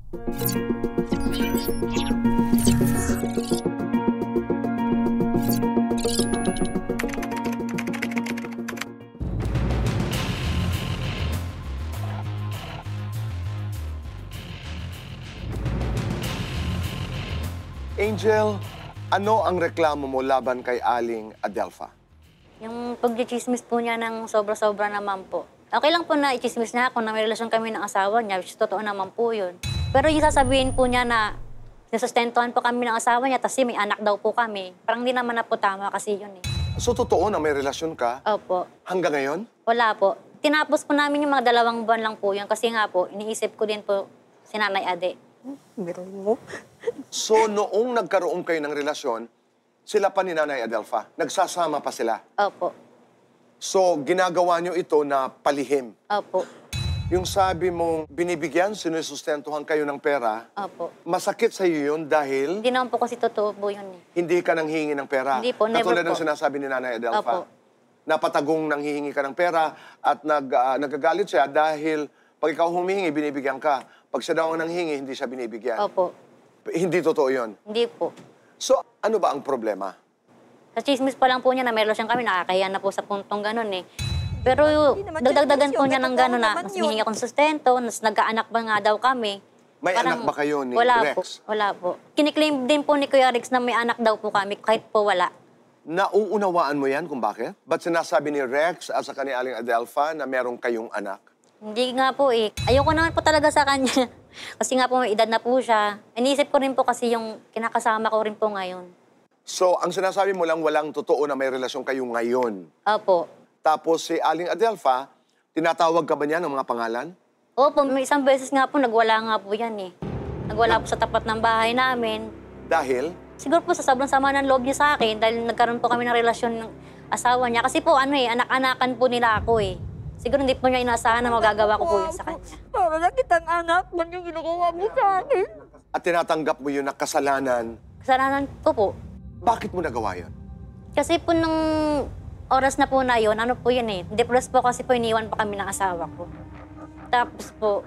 Angel, ano ang reklamo mo laban kay Aling Adelfa? Yung pag-chismis po niya ng sobra-sobra naman po. Okay lang po na i-chismis niya ako na may relasyon kami ng asawa niya, which totoo naman po yun. Pero yung sasabihin po niya na nasustentuhan po kami ng asawa niya, kasi may anak daw po kami. Parang hindi naman na po tama kasi yun eh. So, totoo na may relasyon ka? Opo. Hanggang ngayon? Wala po. Tinapos po namin yung mga 2 buwan lang po yun kasi nga po, iniisip ko din po si Nanay Ade. Meron mo. So, noong nagkaroon kayo ng relasyon, sila pa ni Nanay Adelfa? Nagsasama pa sila? Opo. So, ginagawa nyo ito na palihim? Opo. Yung sabi mong binibigyan, sinusustentuhan kayo ng pera, Opo. masakit sa iyo yun dahil Hindi naman po kasi totoo po yun eh. hindi ka nang hihingi ng pera. Hindi po, never Katulad ng po. sinasabi ni Nanay Adelfa. Opo. Napatagong nang hihingi ka ng pera at nagagalit siya dahil pag ikaw humihingi, binibigyan ka. Pag siya daw ang nanghingi, hindi siya binibigyan. Opo. Hindi totoo yun. Hindi po. So, ano ba ang problema? Sa chismis pa lang po niya na may relasyon kami, nakakahiya na po sa puntong gano'n eh. Pero naman dagdagan po chismis niya yun, ng totoo gano'n na naman mas yun. hihingi akong sustento, mas nagkaanak ba nga daw kami. May anak ba kayo ni wala Rex? Po, wala po. Kiniklaim din po ni Kuya Rex na may anak daw po kami, kahit po wala. Nauunawaan mo yan kung bakit? Ba't sinasabi ni Rex at sa kani Aling Adelfa na meron kayong anak? Hindi nga po eh. Ayoko naman po talaga sa kanya. Kasi nga po may edad na po siya. Inisip ko rin po kasi yung kinakasama ko rin po ngayon. So, ang sinasabi mo lang walang totoo na may relasyon kayo ngayon. Opo. Tapos si Aling Adelfa, tinatawag ka ba niya ng mga pangalan? Opo, may isang beses nga po, nagwala nga po yan eh. Nagwala po sa tapat ng bahay namin. Dahil? Siguro po sa sobrang sama ng loob niya sa akin dahil nagkaroon po kami ng relasyon ng asawa niya. Kasi po anak-anakan po nila ako eh. Siguro hindi po niya inaasahan na magagawa ko po yun sa kanya. Para na kitang anak, man yung ginagawa mo sa akin. At tinatanggap mo yun na kasalanan. Kasalanan ko po. Bakit mo nagawa yun? Kasi po nung oras na po na yun, ano po yun eh. Depressed po kasi po iniwan pa kami ng asawa ko. Tapos po,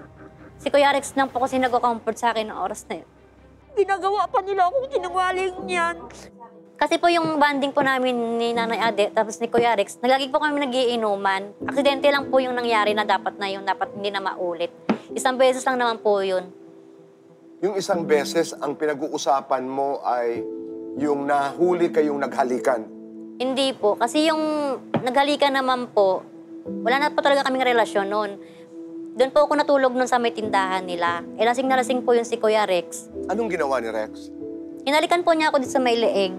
si Kuya Rex lang po kasi nag-comfort sa akin ng oras na yun. Ginagawa pa nila akong sinungaling niyan. Kasi po yung banding po namin ni Nanay Ade, tapos ni Kuya Rex, naglagi po kami nagiinuman. Aksidente lang po yung nangyari na dapat na yun, dapat hindi na maulit. Isang beses lang naman po yun. Yung isang beses, ang pinag-uusapan mo ay yung nahuli kayong naghalikan. Hindi po, kasi yung naghalikan naman po, wala na po talaga kaming relasyon noon. Doon po ako natulog noon sa may tindahan nila. Lasing na lasing po yun si Kuya Rex. Anong ginawa ni Rex? Hinalikan po niya ako dito sa may leeg.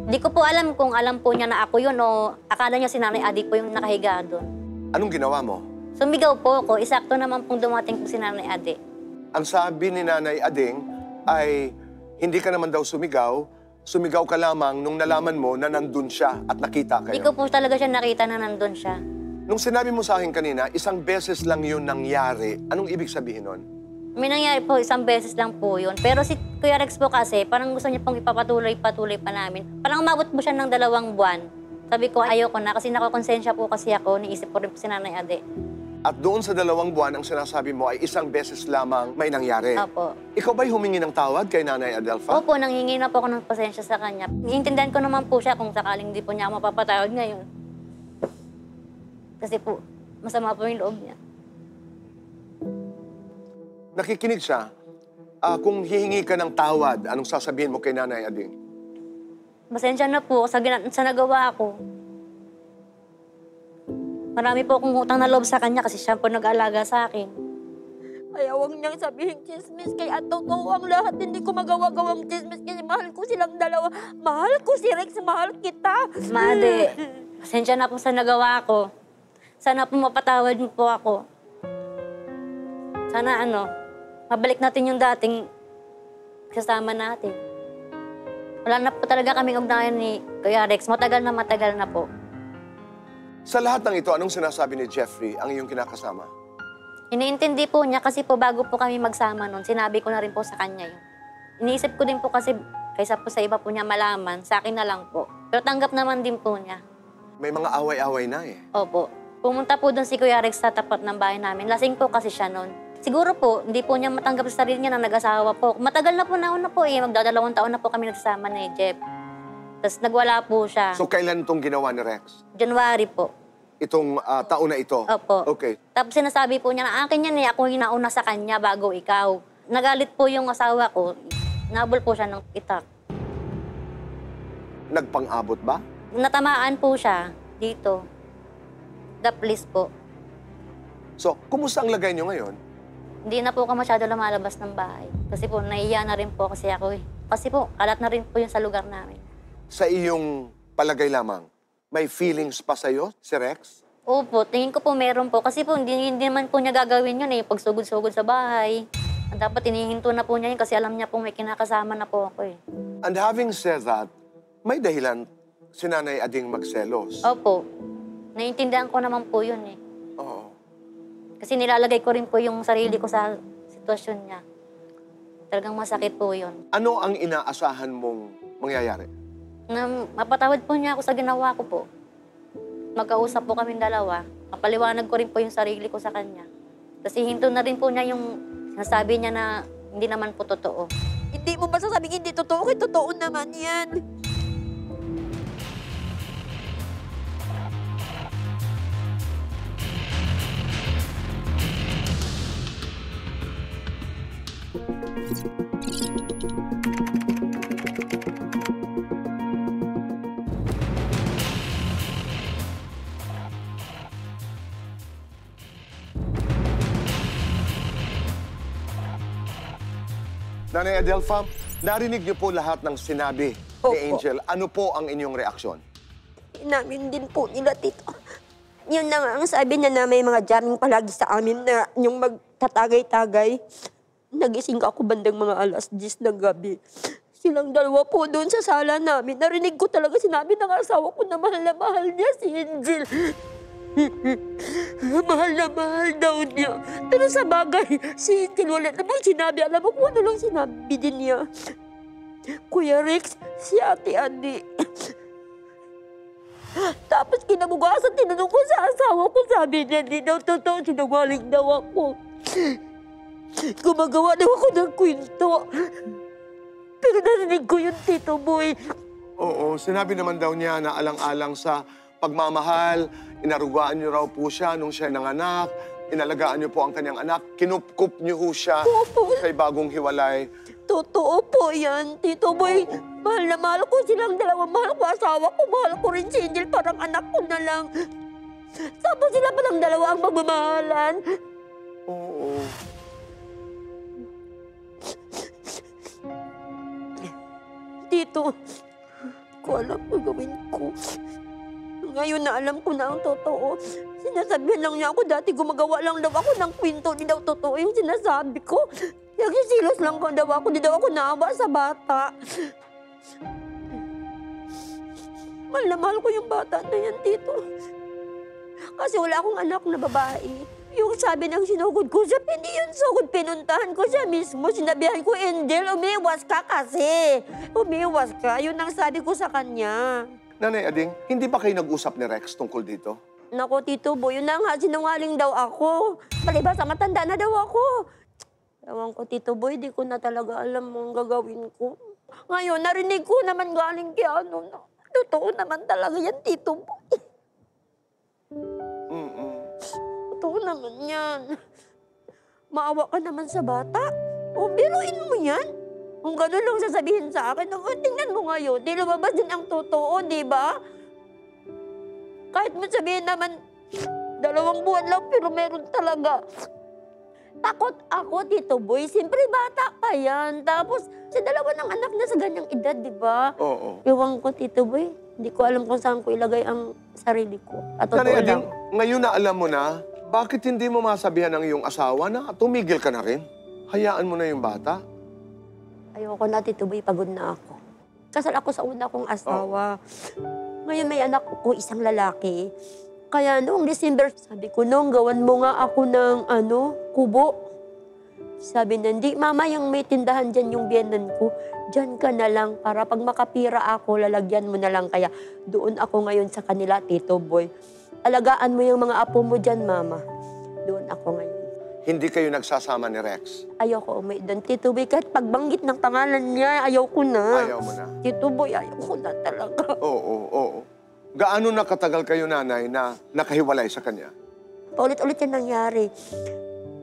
Hindi ko po alam kung alam po niya na ako yun o akala niya si Nanay Adi po yung nakahiga doon. Anong ginawa mo? Sumigaw po ako, isakto naman pong dumating po si Nanay Adi. Ang sabi ni Nanay Ading ay hindi ka naman daw sumigaw, sumigaw ka lamang nung nalaman mo na nandun siya at nakita Hindi ko kayo. po talaga siya nakita na nandun siya. Nung sinabi mo sa akin kanina, isang beses lang yun nangyari, anong ibig sabihin nun? May nangyari po, isang beses lang po yun. Pero si Kuya Rex po kasi, parang gusto niya pong ipapatuloy-patuloy pa namin. Parang umabot po siya ng 2 buwan. Sabi ko, ayoko na kasi nakakonsensya po kasi ako, niisip ko rin po si Nanay Ade. At doon sa 2 buwan, ang sinasabi mo ay isang beses lamang may nangyari. Opo. Ikaw ba'y humingi ng tawad kay Nanay Adelfa? Opo, nanghingi na po ako ng pasensya sa kanya. Iintindihan ko naman po siya kung sakaling hindi po niya ako mapapatawad ngayon. Kasi po, masama po yung loob niya. Nakikinig siya. Kung hihingi ka ng tawad, anong sasabihin mo kay Nanay Ading? Pasensya na po sa nagawa ko. Marami po akong utang na loob sa kanya kasi siya po nag-aalaga sa akin. Kaya huwag niyang sabihin chismis kay at totoo ang lahat. Hindi ko magawa-gawang chismis kasi mahal ko silang dalawa. Mahal ko si Rex, mahal kita. Made, pasensya na po sa nagawa ko. Sana po mapatawad mo po ako. Sana mabalik natin yung dating kasama natin. Wala na po talaga kaming ugnayan ni Kuya Rex. Matagal na po. Sa lahat ng ito, anong sinasabi ni Jeffrey, ang iyong kinakasama? Iniintindi po niya kasi po bago po kami magsama noon, sinabi ko na rin po sa kanya yun. Iniisip ko din po kasi kaysa po sa iba po niya malaman, sa akin na lang po. Pero tanggap naman din po niya. May mga away-away na eh. Opo. Pumunta po doon si Kuya Rex sa tapat ng bahay namin. Lasing po kasi siya noon. Siguro po, hindi po niya matanggap sa sarili niya na nag-asawa po. Matagal na po nauna po eh. Magdadalawang taon na po kami nagsasama ni Jeff. Tapos nagwala po siya. So, kailan itong ginawa ni Rex? January po. Itong taon na ito? Opo. Okay. Tapos sinasabi po niya na akin yan eh, ako yung nauna sa kanya bago ikaw. Nagalit po yung asawa ko. Nabol po siya ng itak. Nagpang-abot ba? Natamaan po siya dito. Daplis po. So, kumusta ang lagay niyo ngayon? Hindi na po ako masyado lumalabas ng bahay. Kasi po, nahiya na rin po kasi ako eh. Kasi po, kalat na rin po yun sa lugar namin. Sa iyong palagay lamang, may feelings pa sa'yo, si Rex? Opo, tingin ko po meron po. Kasi po, hindi naman po niya gagawin yun eh. Pagsugod-sugod sa bahay. Dapat inihinto na po niya yun kasi alam niya po may kinakasama na po ako eh. And having said that, may dahilan si Nanay Ading magselos. Opo, naiintindihan ko naman po yun eh. Oo. Kasi nilalagay ko rin po yung sarili ko sa sitwasyon niya. Talagang masakit po yun. Ano ang inaasahan mong mangyayari? Na mapatawad po niya ako sa ginawa ko po. Magkausap po kaming dalawa. Mapaliwanag ko rin po yung sarili ko sa kanya. Kasi hinto na rin po niya yung nasabi niya na hindi naman po totoo. Hindi mo ba sasabing hindi totoo? Kaya totoo naman yan. Nanay Adelfa, narinig niyo po lahat ng sinabi Opo. ni Angel. Ano po ang inyong reaksyon? Namin din po nila, tito. Yun na nga ang sabi niya na may mga jamming palagi sa amin na yung magtatagay-tagay. Nagising ako bandang mga 10:00 ng gabi. Silang dalawa po doon sa sala namin. Narinig ko talaga sinabi ng asawa ko na mahal niya si Angel. Mahal na mahal daw niya. Pero sa bagay, si Angel wala namang sinabi. Alam mo kung ano lang sinabi din niya. Kuya Rex, si Ate Andi. Tapos kinabukasan, tinanong ko sa asawa ko, sabi niya, di daw totoo, sinungaling daw ako. Gumagawa daw ako ng kwento. Pero narinig ko yung Tito Boy. Oo, sinabi naman daw niya na alang-alang sa pagmamahal, inarugaan niyo raw po siya nung siya nanganak, inalagaan niyo po ang kanyang anak, kinupkup niyo ho siya Opo. kay bagong hiwalay. Totoo po yan, Tito Boy. Mahal na mahal ko silang dalawa. Mahal ko asawa ko, mahal ko rin si Angel. Parang anak ko na lang. Tapos sila palang dalawa ang magmamahalan. Oo. Tito, ko alam ang gawin ko. Ngayon na alam ko na ang totoo. Sinasabihan lang niya ako, dati gumagawa lang daw ako ng kwento. Di daw totoo yung sinasabi ko. Nagsisilos lang ko daw ako. Di daw ako naawa sa bata. Mahal na mahal ko yung bata na yan, Tito. Kasi wala akong anak na babae. Yung sabi ng sinugod ko siya, hindi yun sugod. Pinuntahan ko siya mismo. Sinabihan ko, Angel, umiwas ka kasi. Umiwas ka. Yun ang sabi ko sa kanya. Nanay Ading, hindi ba kayo nag-usap ni Rex tungkol dito? Nako, Tito Boy, yun na nga, sinungaling daw ako. Palibasa, matanda na daw ako. Ewan ko, Tito Boy, di ko na talaga alam ang gagawin ko. Ngayon, narinig ko naman galing kay ano. Totoo naman talaga yan, Tito Boy. Totoo naman yan. Maawa ka naman sa bata. O, biruin mo yan. Kung gano'n lang sasabihin sa akin, tingnan mo ngayon, di lumabas din ang totoo, di ba? Kahit mo sabihin naman, 2 buwan lang, pero meron talaga. Takot ako, Tito Boy. Siyempre, bata pa yan. Tapos, sa 2 ng anak na sa ganyang edad, di ba? Oo. Ewan ko, Tito Boy. Hindi ko alam kung saan ko ilagay ang sarili ko. At totoo Nanay lang. Ading, ngayon na alam mo na, bakit hindi mo masabihan ng iyong asawa na tumigil ka na rin? Hayaan mo na yung bata. Ayoko na, Tito Boy. Pagod na ako. Kasal ako sa una kong asawa. Ngayon may anak ko, isang lalaki. Kaya noong December, sabi ko, noong gawan mo nga ako ng kubo. Sabi na, hindi, mama, yung may tindahan dyan yung biyenan ko, dyan ka na lang para pag makapira ako, lalagyan mo na lang. Kaya doon ako ngayon sa kanila, Tito Boy. Alagaan mo yung mga apo mo dyan, mama. Doon ako ngayon. hindi kayo nagsasama ni Rex? Ayoko umuwi doon. Tito Boy, kahit pagbanggit ng pangalan niya, ayaw ko na. Ayaw mo na? Tito Boy, ayaw ko na talaga. Oo. Gaano na katagal kayo, nanay, na nakahiwalay sa kanya? Paulit-ulit yan nangyari.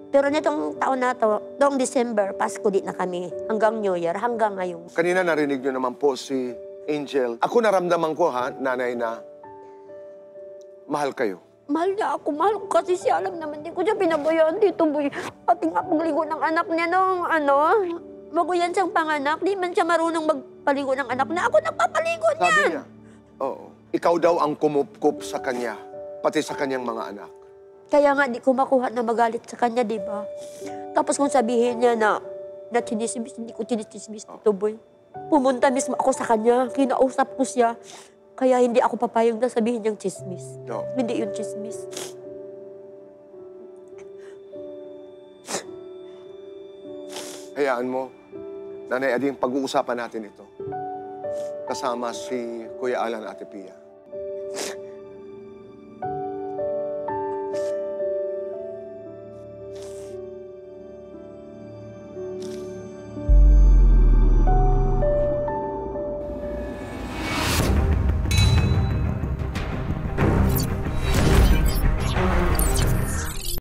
Pero nitong taon na to, noong December, Pasko di na kami. Hanggang New Year, hanggang ngayon. Kanina narinig nyo naman po si Angel. Ako naramdaman ko, ha, nanay, na mahal kayo. Mahal ko kasi siya. Alam naman, di ko siya pinabayaan dito, boy. Pati nga pagligo ng anak niya nung bago yan siyang panganak, di man siya marunong magpaligo ng anak na ako nagpapaligo niya. Sabi niya, oo. Ikaw daw ang kumupkup sa kanya, pati sa kanyang mga anak. Kaya nga, di ko makuha na magalit sa kanya, di ba? Tapos kung sabihin niya na chinismis, hindi ko chinismis dito, boy. Pumunta mismo ako sa kanya, kinausap ko siya. Kaya hindi ako papayag na sabihin niyang chismis. No. Hindi yun chismis. Hayaan mo, Nanay Ading, pag-uusapan natin ito. Kasama si Kuya Alan at Ate Pia.